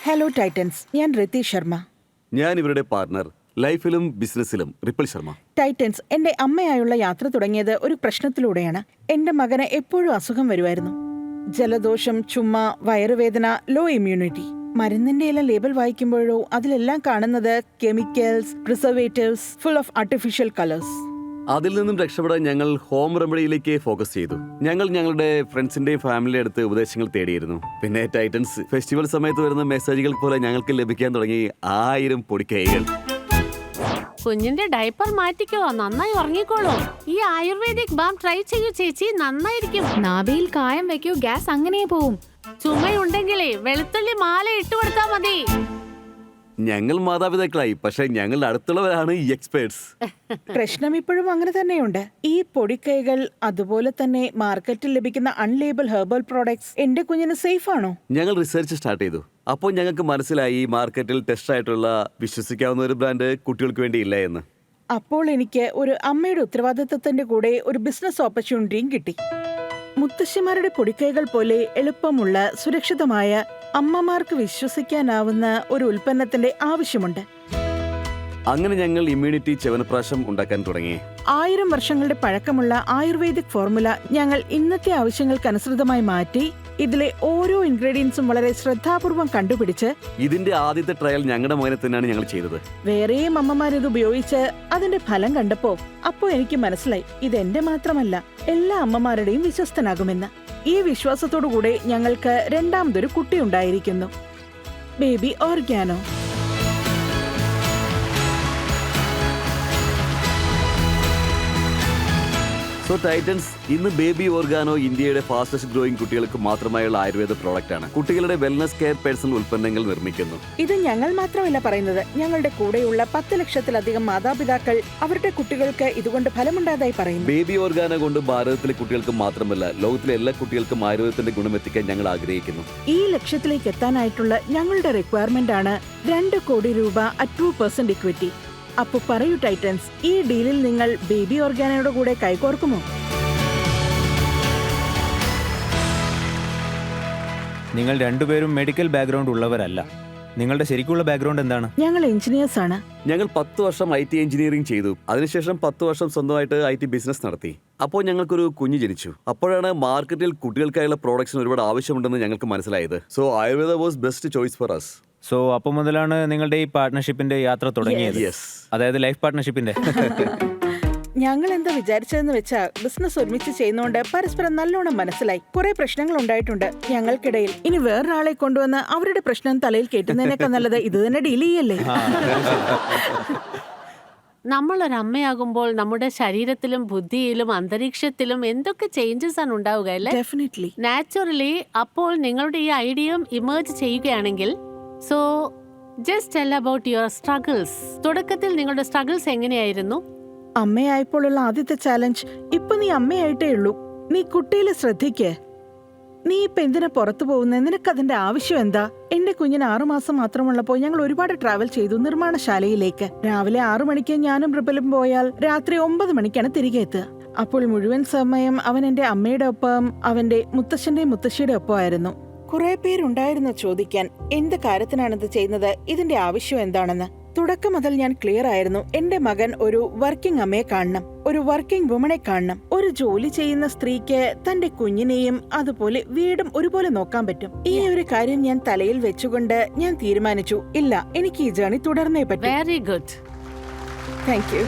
Hello Titans, ഞാൻ രതി ശർമ്മ. ഞാൻ ഇവരുടെ പാർട്ണർ, ലൈഫിലും ബിസിനസ്സിലും റിപ്പിൾ ശർമ്മ. ടൈറ്റൻസ്, എന്റെ അമ്മയായുള്ള യാത്ര തുടങ്ങിയത് ഒരു പ്രശ്നത്തിലൂടെയാണ്. എന്റെ മകന് എപ്പോഴും അസുഖം വരുമായിരുന്നു. ജലദോഷം, ചുമ, വയറുവേദന, ലോ ഇമ്മ്യൂണിറ്റി. മരുന്നിന്റെ എല്ലാം ലേബൽ വായിക്കുമ്പോഴോ അതിലെല്ലാം കാണുന്നത് chemicals, preservatives, full of artificial colours. അതിൽ നിന്നും രക്ഷപ്പെടാൻ ഞങ്ങൾ ഹോം റെമഡിയിലേക്ക് ഫോക്കസ് ചെയ്തു. ഞങ്ങൾ ഞങ്ങളുടെ ഫ്രണ്ട്സിന്റെയും ഫാമിലിയുടെ അടുത്ത് ഉപദേശങ്ങൾ തേടിയിരുന്നു. പിന്നെ ടൈറ്റൻസ് ഫെസ്റ്റിവൽ സമയത്ത് വരുന്ന മെസ്സേജുകൾ പോലെ ഞങ്ങൾക്ക് ലഭിക്കാൻ തുടങ്ങി 1000 പൊടിക്കൈകൾ. കുഞ്ഞിന്റെ ഡയപ്പർ മാറ്റിക്കോ, നന്നായി ഉറങ്ങിക്കോളൂ. ഈ ആയുർവേദിക് ബാം ട്രൈ ചെയ്യൂ ചേച്ചി, നന്നായിരിക്കും. നാഭിയിൽ കായം വെക്കൂ, ഗ്യാസ് അങ്ങനെ പോവും. ചുമയുണ്ടെങ്കിലേ വെളുത്തുള്ളി മാല ഇട്ടുകൊടുത്താ മതി. ഞങ്ങൾ മാതാപിതാക്കളായി, പക്ഷെ ഞങ്ങളുടെ അടുത്തുള്ളവരാണ് ഈ എക്സ്പേർട്സ്. പ്രശ്നം ഇപ്പോഴും അങ്ങനെ തന്നെയുണ്ട്. ഈ പൊടിക്കൈകൾ, അതുപോലെ തന്നെ മാർക്കറ്റിൽ ലഭിക്കുന്ന അൺലേബിൾ ഹെർബൽ പ്രോഡക്ട്സ് എന്റെ കുഞ്ഞിന് സേഫ് ആണോ? ഞങ്ങൾ റിസർച്ച് സ്റ്റാർട്ട് ചെയ്തു. അപ്പോൾ ഞങ്ങൾക്ക് മനസ്സിലായി മാർക്കറ്റിൽ ടെസ്റ്റ് ആയിട്ടുള്ള വിശ്വസിക്കാവുന്ന ഒരു ബ്രാൻഡ് കുട്ടികൾക്ക് വേണ്ടി ഇല്ല എന്ന്. അപ്പോൾ എനിക്ക് ഒരു അമ്മയുടെ ഉത്തരവാദിത്വത്തിന്റെ കൂടെ ഒരു ബിസിനസ് ഓപ്പർച്യൂണിറ്റിയും കിട്ടി. മുത്തശ്ശിമാരുടെ പൊടിക്കൈകൾ പോലെ എളുപ്പമുള്ള, സുരക്ഷിതമായ, അമ്മമാർക്ക് വിശ്വസിക്കാനാവുന്ന ഒരു ഉൽപ്പന്നത്തിന്റെ ആവശ്യമുണ്ട്. അങ്ങനെ ഞങ്ങൾ ഇമ്മ്യൂണിറ്റി ച്യവനപ്രാശം ഉണ്ടാക്കാൻ തുടങ്ങി. 1000 വർഷങ്ങളുടെ പഴക്കമുള്ള ആയുർവേദിക് ഫോർമുല ഞങ്ങൾ ഇന്നത്തെ ആവശ്യങ്ങൾക്കനുസൃതമായി മാറ്റി. ഇതിലെ ഓരോ ഇൻഗ്രീഡിയൻസും വളരെ ശ്രദ്ധാപൂർവം കണ്ടുപിടിച്ച് ഇതിന്റെ ആദ്യത്തെ ട്രയൽ ഞങ്ങളുടെ മകനെ തന്നെയാണ് ഞങ്ങൾ ചെയ്തത്. വേറെയും അമ്മമാരിത് ഉപയോഗിച്ച് അതിന്റെ ഫലം കണ്ടപ്പോ എനിക്ക് മനസ്സിലായി, ഇതെന്റെ മാത്രമല്ല, എല്ലാ അമ്മമാരുടെയും വിശ്വസ്തനാകുമെന്ന്. ഈ വിശ്വാസത്തോടുകൂടെ ഞങ്ങൾക്ക് രണ്ടാമതൊരു കുട്ടി ഉണ്ടായിരിക്കുന്നു, ബേബി ഓർഗാനോ. സോ ടൈറ്റൻസ്, ഇന്ന് ബേബി ഓർഗാനോ ഇന്ത്യയുടെ ഫാസ്റ്റസ്റ്റ് ഗ്രോയിങ് കുട്ടികൾക്ക് മാത്രമായുള്ള ആയുർവേദ പ്രോഡക്റ്റ് ആണ്. കുട്ടികളുടെ വെൽനസ് കെയർ പേഴ്സണൽ ഉൽപ്പന്നങ്ങൾ നിർമ്മിക്കുന്നു. ഇത് ഞങ്ങൾ മാത്രമല്ല പറയുന്നത്, ഞങ്ങളുടെ കൂടെയുള്ള 10 ലക്ഷത്തിലധികം മാതാപിതാക്കൾ അവരുടെ കുട്ടികൾക്ക് ഇതുകൊണ്ട് ഫലമുണ്ടായതായി പറയുന്നു. ബേബി ഓർഗാനോ കൊണ്ട് ഭാരതത്തിലെ കുട്ടികൾക്ക് മാത്രമല്ല, ലോകത്തിലെ എല്ലാ കുട്ടികൾക്കും ആയുർവേദത്തിന്റെ ഗുണം എത്തിക്കാൻ ഞങ്ങൾ ആഗ്രഹിക്കുന്നു. ഈ ലക്ഷ്യത്തിലേക്ക് എത്താനായിട്ടുള്ള ഞങ്ങളുടെ റിക്വയർമെന്റ് ആണ് 2 കോടി രൂപ at 2% ഇക്വിറ്റി. അപ്പൊ പറയൂ ടൈറ്റൻസ്, ഈ ഡീലിൽ നിങ്ങൾ ബേബി ഓർഗാനോയുടെ കൂടെ കൈകോർക്കുമോ? നിങ്ങൾ രണ്ടുപേരും മെഡിക്കൽ ബാക്ക്ഗ്രൗണ്ട് ഉള്ളവരല്ല. നിങ്ങളുടെ ശരിക്കുള്ള ബാക്ക്ഗ്രൗണ്ട് എന്താണ്? ഞങ്ങൾ എഞ്ചിനീയേഴ്സ് ആണ്. ഞങ്ങൾ 10 വർഷം IT എഞ്ചിനീയറിംഗ് ചെയ്തു. അതിനുശേഷം 10 വർഷം സ്വന്തമായിട്ട് IT ബിസിനസ് നടത്തി. അപ്പോൾ ഞങ്ങൾക്കൊരു കുഞ്ഞ് ജനിച്ചു. അപ്പോഴാണ് മാർക്കറ്റിൽ കുട്ടികൾക്കായുള്ള പ്രോഡക്ട്സിന് ഒരുപാട് ആവശ്യമുണ്ടെന്ന് ഞങ്ങൾക്ക് മനസ്സിലായത്. So Ayurveda was best choice for us. So അപ്പോൾ മുതലാണ് നിങ്ങളുടെ ഈ പാർട്ട്ണർഷിപ്പിന്റെ യാത്ര തുടങ്ങിയത്? അതായത് ലൈഫ് പാർട്ട്ണർഷിപ്പിന്റെ. ഞങ്ങൾ എന്താ വിചാരിച്ചതെന്ന് വെച്ചാൽ, ബിസിനസ് ഒരുമിച്ച് ചെയ്യുന്നോണ്ട് പരസ്പരം നല്ലോണം മനസ്സിലായി. കുറെ പ്രശ്നങ്ങൾ ഉണ്ടായിട്ടുണ്ട് ഞങ്ങൾക്കിടയിൽ. ഇനി വേറൊരാളെ കൊണ്ടുവന്ന് അവരുടെ പ്രശ്നം തലയിൽ കേട്ടുന്നതിനേക്കാൾ നല്ലത് ഇത് തന്നെ ഡീൽ ചെയ്യല്ലേ. നമ്മളൊരമ്മയാകുമ്പോൾ നമ്മുടെ ശരീരത്തിലും ബുദ്ധിയിലും അന്തരീക്ഷത്തിലും എന്തൊക്കെ ചേഞ്ചസ് ആണ് ഉണ്ടാവുക അല്ലേ? ഡെഫിനറ്റ്ലി. നാച്ചുറലി. അപ്പോൾ നിങ്ങളുടെ ഈ ഐഡിയയും ഇമേർജ് ചെയ്യുകയാണെങ്കിൽ, so just tell about your struggles. തുടക്കത്തിൽ നിങ്ങളുടെ സ്ട്രഗിൾസ് എങ്ങനെയായിരുന്നു? അമ്മയായപ്പോഴുള്ള ആദ്യത്തെ ചാലഞ്ച്, ഇപ്പൊ നീ അമ്മയായിട്ടേ ഉള്ളൂ, നീ കുട്ടിയിലെ ശ്രദ്ധിക്ക്. നീ ഇപ്പൊ എന്തിനാ പുറത്തു പോകുന്നത്? നിനക്ക് അതിന്റെ ആവശ്യം എന്താ? എന്റെ കുഞ്ഞിന് 6 മാസം മാത്രമുള്ളപ്പോൾ ഞങ്ങൾ ഒരുപാട് ട്രാവൽ ചെയ്തു നിർമ്മാണശാലയിലേക്ക്. രാവിലെ 6 മണിക്ക് ഞാനും റിപ്പലും പോയാൽ രാത്രി 9 മണിക്കാണ് തിരികെ എത്തുക. അപ്പോൾ മുഴുവൻ സമയം അവൻ എന്റെ അമ്മയുടെ ഒപ്പം, അവന്റെ മുത്തശ്ശന്റെയും മുത്തശ്ശിയുടെ ഒപ്പമായിരുന്നു. കുറെ പേരുണ്ടായിരുന്നു ചോദിക്കാൻ, എന്ത് കാര്യത്തിനാണിത് ചെയ്യുന്നത്, ഇതിന്റെ ആവശ്യം എന്താണെന്ന്. തുടക്കം മുതൽ ഞാൻ ക്ലിയർ ആയിരുന്നു, എന്റെ മകൻ ഒരു വർക്കിംഗ് അമ്മയെ കാണണം, ഒരു വർക്കിംഗ് വുമണെ കാണണം. ഒരു ജോലി ചെയ്യുന്ന സ്ത്രീക്ക് തന്റെ കുഞ്ഞിനെയും അതുപോലെ വീടും ഒരുപോലെ നോക്കാൻ പറ്റും. ഈ ഒരു കാര്യം ഞാൻ തലയിൽ വെച്ചുകൊണ്ട് ഞാൻ തീരുമാനിച്ചു, ഇല്ല, എനിക്ക് ഈ ജേണി തുടർന്നേ പറ്റും. Very good. Thank you.